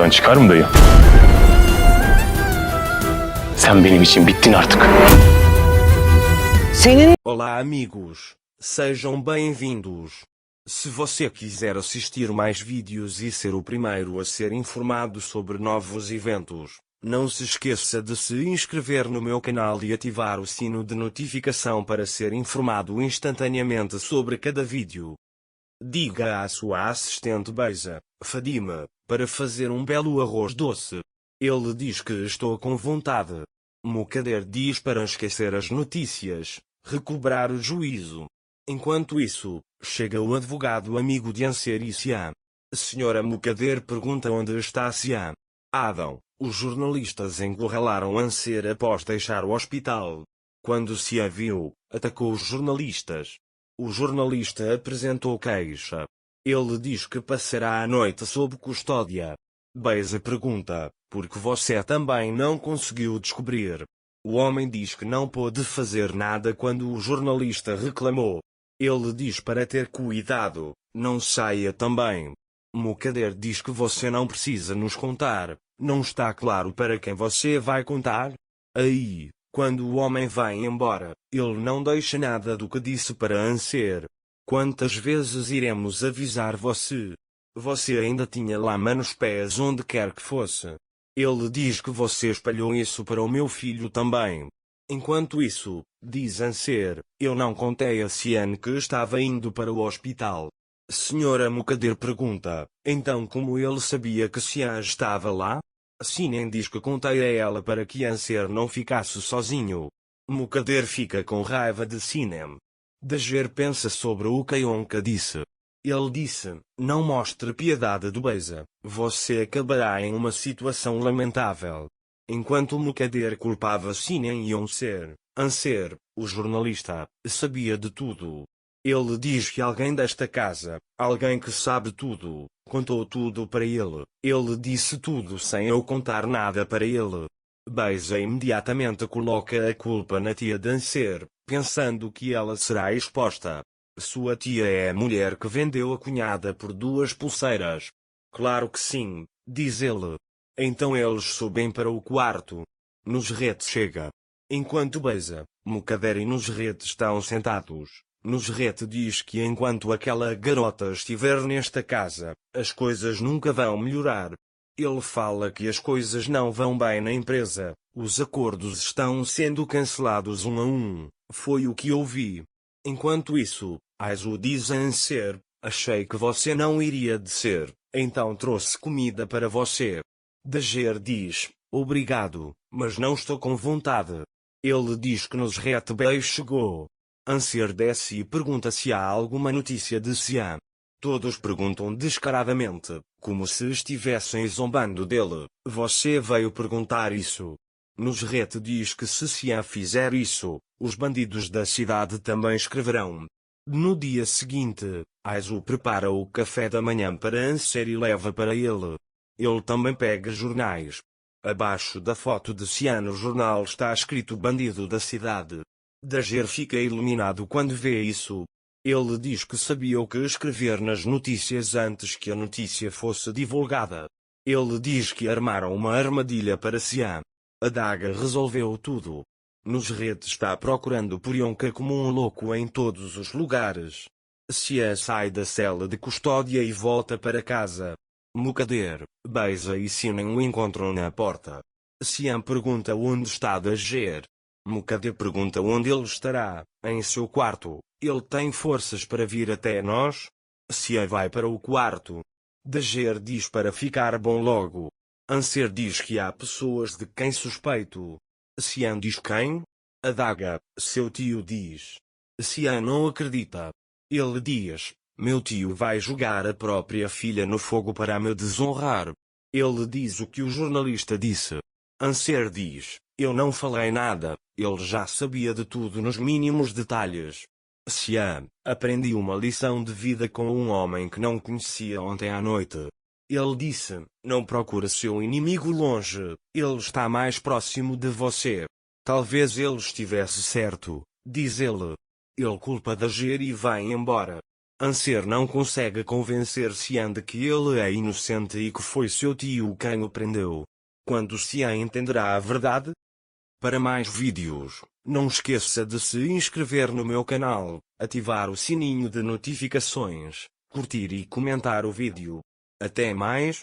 buradan çıkarım dayı. Sen benim için bittin artık. Olá amigos, sejam bem-vindos. Se você quiser assistir mais vídeos e ser o primeiro a ser informado sobre novos eventos, não se esqueça de se inscrever no meu canal e ativar o sino de notificação para ser informado instantaneamente sobre cada vídeo. Diga à sua assistente Beisa, Fadima, para fazer um belo arroz doce. Ele diz que estou com vontade. Mukader diz para esquecer as notícias, recobrar o juízo. Enquanto isso, chega o advogado amigo de Anser e Siam. Senhora Mukader pergunta onde está Siam. Adam, os jornalistas encurralaram Anser após deixar o hospital. Quando Siam viu, atacou os jornalistas. O jornalista apresentou queixa. Ele diz que passará a noite sob custódia. Beisa pergunta, por que você também não conseguiu descobrir? O homem diz que não pôde fazer nada quando o jornalista reclamou. Ele diz para ter cuidado, não saia também. Mukader diz que você não precisa nos contar, não está claro para quem você vai contar? Aí, quando o homem vai embora, ele não deixa nada do que disse para Anser. Quantas vezes iremos avisar você? Você ainda tinha lama nos pés onde quer que fosse. Ele diz que você espalhou isso para o meu filho também. Enquanto isso, diz Anser, eu não contei a Sian que estava indo para o hospital. Senhora Mukader pergunta, então como ele sabia que Sian estava lá? Sinem diz que contei a ela para que Anser não ficasse sozinho. Mukader fica com raiva de Sinem. Dager pensa sobre o que Yonka disse. Ele disse, não mostre piedade do Beisa, você acabará em uma situação lamentável. Enquanto Mukader culpava Sinem e Anser, o jornalista, sabia de tudo. Ele diz que alguém desta casa, alguém que sabe tudo, contou tudo para ele. Ele disse tudo sem eu contar nada para ele. Beisa imediatamente coloca a culpa na tia de Anser, pensando que ela será exposta. Sua tia é a mulher que vendeu a cunhada por 2 pulseiras. Claro que sim, diz ele. Então eles sobem para o quarto. Nusret chega. Enquanto Beisa, Mukader e Nusret estão sentados, Nusret diz que enquanto aquela garota estiver nesta casa, as coisas nunca vão melhorar. Ele fala que as coisas não vão bem na empresa, os acordos estão sendo cancelados um a um, foi o que ouvi. Enquanto isso, Aizu diz a Anser, achei que você não iria descer, então trouxe comida para você. Dager diz, obrigado, mas não estou com vontade. Ele diz que Nusret Bey chegou. Anser desce e pergunta se há alguma notícia de Siam. Todos perguntam descaradamente, como se estivessem zombando dele, você veio perguntar isso. Nusret diz que se Siam fizer isso, os bandidos da cidade também escreverão. No dia seguinte, Aizu prepara o café da manhã para Anser e leva para ele. Ele também pega jornais. Abaixo da foto de Siam no jornal está escrito bandido da cidade. Dager fica iluminado quando vê isso. Ele diz que sabia o que escrever nas notícias antes que a notícia fosse divulgada. Ele diz que armaram uma armadilha para Siam. A Daga resolveu tudo. Nusret está procurando por Yonka como um louco em todos os lugares. Siam sai da cela de custódia e volta para casa. Mukader, Beisa e Sinem o encontram na porta. Siam pergunta onde está Dager. Mukader pergunta onde ele estará, em seu quarto. Ele tem forças para vir até nós? Siam vai para o quarto. Dager diz para ficar bom logo. Anser diz que há pessoas de quem suspeito. Siam diz quem? A Daga, seu tio diz. Siam não acredita. Ele diz, meu tio vai jogar a própria filha no fogo para me desonrar. Ele diz o que o jornalista disse. Anser diz, eu não falei nada, ele já sabia de tudo nos mínimos detalhes. Siam, aprendi uma lição de vida com um homem que não conhecia ontem à noite. Ele disse, não procure seu inimigo longe, ele está mais próximo de você. Talvez ele estivesse certo, diz ele. Ele culpa Dager e vai embora. Anser não consegue convencer Cian de que ele é inocente e que foi seu tio quem o prendeu. Quando Cian entenderá a verdade? Para mais vídeos, não esqueça de se inscrever no meu canal, ativar o sininho de notificações, curtir e comentar o vídeo. Até mais!